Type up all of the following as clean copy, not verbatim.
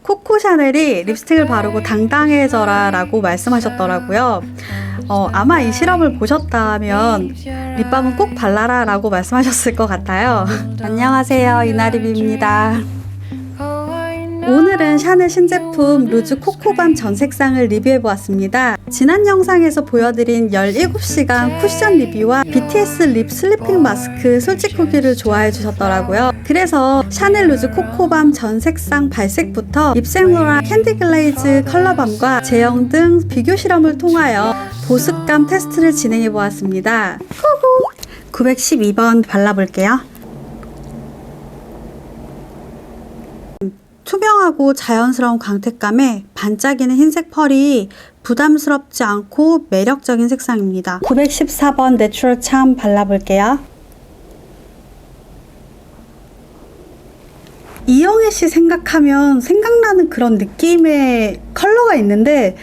코코 샤넬이 립스틱을 바르고 당당해져라 라고 말씀하셨더라고요. 아마 이 실험을 보셨다면 립밤은 꼭 발라라 라고 말씀하셨을 것 같아요. 안녕하세요, 이나립입니다. 오늘은 샤넬 신제품 루즈 코코밤 전 색상을 리뷰해보았습니다. 지난 영상에서 보여드린 17시간 쿠션 리뷰와 BTS 립 슬리핑 마스크 솔직 후기를 좋아해 주셨더라고요. 그래서 샤넬 루즈 코코밤 전 색상 발색부터 립생로라 캔디 글레이즈 컬러밤과 제형 등 비교 실험을 통하여 보습감 테스트를 진행해보았습니다. 912번 발라볼게요. 투명하고 자연스러운 광택감에 반짝이는 흰색 펄이 부담스럽지 않고 매력적인 색상입니다. 914번 내추럴 참 발라볼게요. 이영애 씨 생각하면 생각나는 그런 느낌의 컬러가 있는데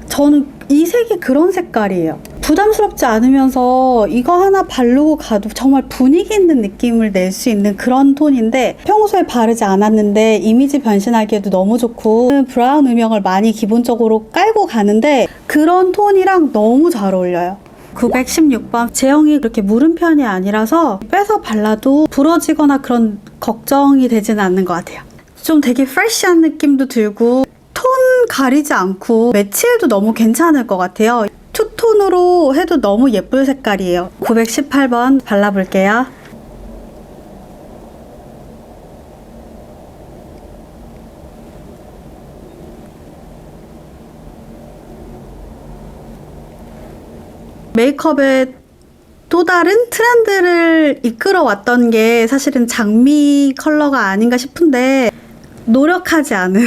저는 이 색이 그런 색깔이에요. 부담스럽지 않으면서 이거 하나 바르고 가도 정말 분위기 있는 느낌을 낼 수 있는 그런 톤인데 평소에 바르지 않았는데 이미지 변신하기에도 너무 좋고 브라운 음영을 많이 기본적으로 깔고 가는데 그런 톤이랑 너무 잘 어울려요. 916번 제형이 그렇게 무른 편이 아니라서 빼서 발라도 부러지거나 그런 걱정이 되지는 않는 것 같아요. 좀 되게 프레쉬한 느낌도 들고 톤 가리지 않고 매치해도 너무 괜찮을 것 같아요. 투톤으로 해도 너무 예쁠 색깔이에요. 918번 발라볼게요. 메이크업의 또 다른 트렌드를 이끌어왔던 게 사실은 장미 컬러가 아닌가 싶은데 노력하지 않은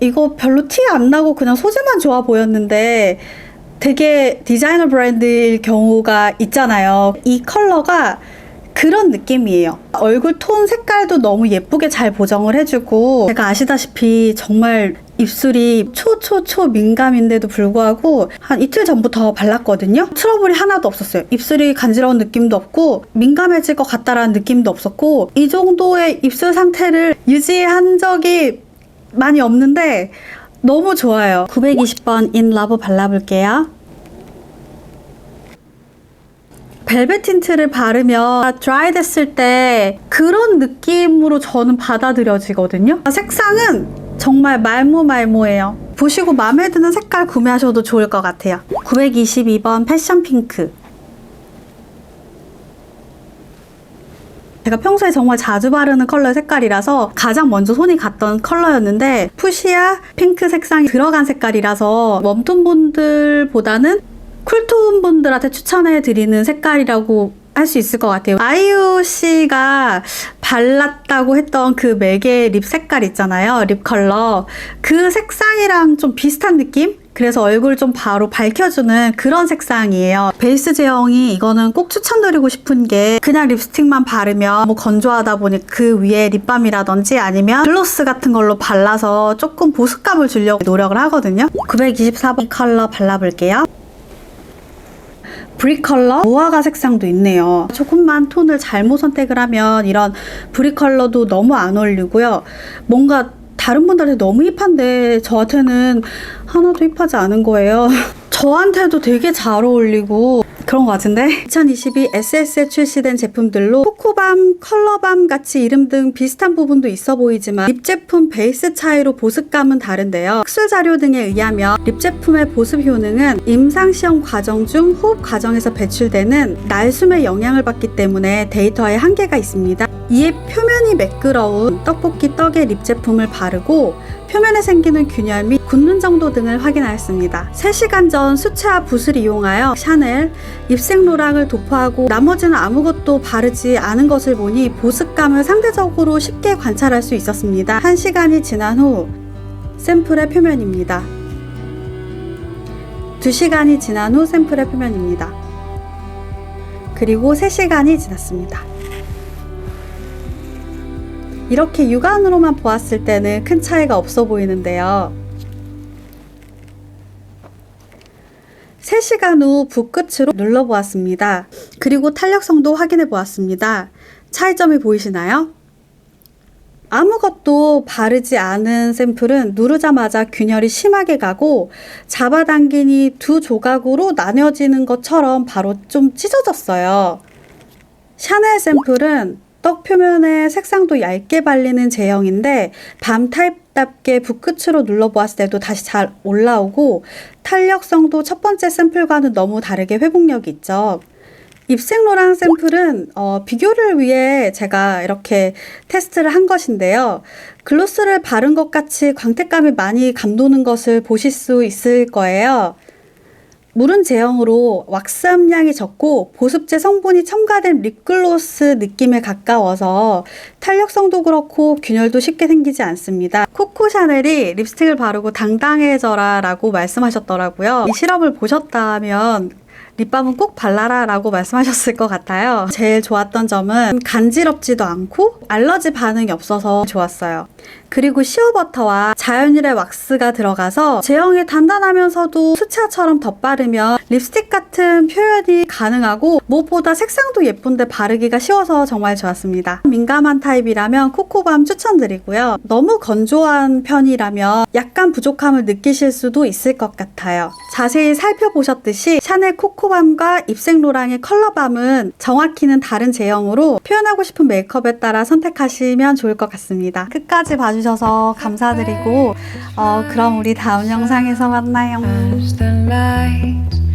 이거 별로 티 안 나고 그냥 소재만 좋아 보였는데 되게 디자이너 브랜드일 경우가 있잖아요. 이 컬러가 그런 느낌이에요. 얼굴 톤 색깔도 너무 예쁘게 잘 보정을 해주고 제가 아시다시피 정말 입술이 초 민감인데도 불구하고 한 이틀 전부터 발랐거든요. 트러블이 하나도 없었어요. 입술이 간지러운 느낌도 없고 민감해질 것 같다라는 느낌도 없었고 이 정도의 입술 상태를 유지한 적이 많이 없는데 너무 좋아요. 920번 인 러브 발라볼게요. 벨벳 틴트를 바르면 드라이 됐을 때 그런 느낌으로 저는 받아들여지거든요. 색상은 정말 말모말모해요. 보시고 마음에 드는 색깔 구매하셔도 좋을 것 같아요. 922번 패션 핑크. 제가 평소에 정말 자주 바르는 컬러의 색깔이라서 가장 먼저 손이 갔던 컬러였는데 푸시아 핑크 색상이 들어간 색깔이라서 웜톤 분들보다는 쿨톤 분들한테 추천해드리는 색깔이라고 할 수 있을 것 같아요. 아이유 씨가 발랐다고 했던 그 맥의 립 색깔 있잖아요. 립 컬러. 그 색상이랑 좀 비슷한 느낌? 그래서 얼굴 좀 바로 밝혀주는 그런 색상이에요. 베이스 제형이 이거는 꼭 추천드리고 싶은 게 그냥 립스틱만 바르면 너무 건조하다 보니 그 위에 립밤이라든지 아니면 글로스 같은 걸로 발라서 조금 보습감을 주려고 노력을 하거든요. 924번 컬러 발라볼게요. 브릭 컬러 무화과 색상도 있네요. 조금만 톤을 잘못 선택을 하면 이런 브릭 컬러도 너무 안 어울리고요. 뭔가 다른 분들한테 너무 힙한데 저한테는 하나도 힙하지 않은 거예요. 저한테도 되게 잘 어울리고 그런 것 같은데 2022 SS에 출시된 제품들로 코코밤, 컬러밤 같이 이름 등 비슷한 부분도 있어 보이지만 립 제품 베이스 차이로 보습감은 다른데요. 학술 자료 등에 의하면 립 제품의 보습 효능은 임상시험 과정 중 호흡 과정에서 배출되는 날숨의 영향을 받기 때문에 데이터에 한계가 있습니다. 이에 표면이 매끄러운 떡볶이 떡의 립 제품을 바르고 표면에 생기는 균열 및 굳는 정도 등을 확인하였습니다. 3시간 전 수채화 붓을 이용하여 샤넬 입생로랑을 도포하고 나머지는 아무것도 바르지 않은 것을 보니 보습감을 상대적으로 쉽게 관찰할 수 있었습니다. 1시간이 지난 후 샘플의 표면입니다. 2시간이 지난 후 샘플의 표면입니다. 그리고 3시간이 지났습니다. 이렇게 육안으로만 보았을 때는 큰 차이가 없어 보이는데요. 3시간 후 붓끝으로 눌러보았습니다. 그리고 탄력성도 확인해 보았습니다. 차이점이 보이시나요? 아무것도 바르지 않은 샘플은 누르자마자 균열이 심하게 가고 잡아당기니 두 조각으로 나뉘어지는 것처럼 바로 좀 찢어졌어요. 샤넬 샘플은 떡 표면에 색상도 얇게 발리는 제형인데 밤 타입답게 붓끝으로 눌러보았을 때도 다시 잘 올라오고 탄력성도 첫 번째 샘플과는 너무 다르게 회복력이 있죠. 입생로랑 샘플은 비교를 위해 제가 이렇게 테스트를 한 것인데요. 글로스를 바른 것 같이 광택감이 많이 감도는 것을 보실 수 있을 거예요. 물은 제형으로 왁스 함량이 적고 보습제 성분이 첨가된 립글로스 느낌에 가까워서 탄력성도 그렇고 균열도 쉽게 생기지 않습니다. 코코 샤넬이 립스틱을 바르고 당당해져라 라고 말씀하셨더라고요. 이 시럽을 보셨다면 립밤은 꼭 발라라 라고 말씀하셨을 것 같아요. 제일 좋았던 점은 간지럽지도 않고 알러지 반응이 없어서 좋았어요. 그리고 시어버터와 자연유래 왁스가 들어가서 제형이 단단하면서도 수채화처럼 덧바르면 립스틱 같은 표현이 가능하고 무엇보다 색상도 예쁜데 바르기가 쉬워서 정말 좋았습니다. 민감한 타입이라면 코코밤 추천드리고요. 너무 건조한 편이라면 약간 부족함을 느끼실 수도 있을 것 같아요. 자세히 살펴보셨듯이 샤넬 코코밤과 입생로랑의 컬러밤은 정확히는 다른 제형으로 표현하고 싶은 메이크업에 따라 선택하시면 좋을 것 같습니다. 끝까지 봐주셔서 감사드리고 그럼 우리 다음 영상에서 만나요. As the light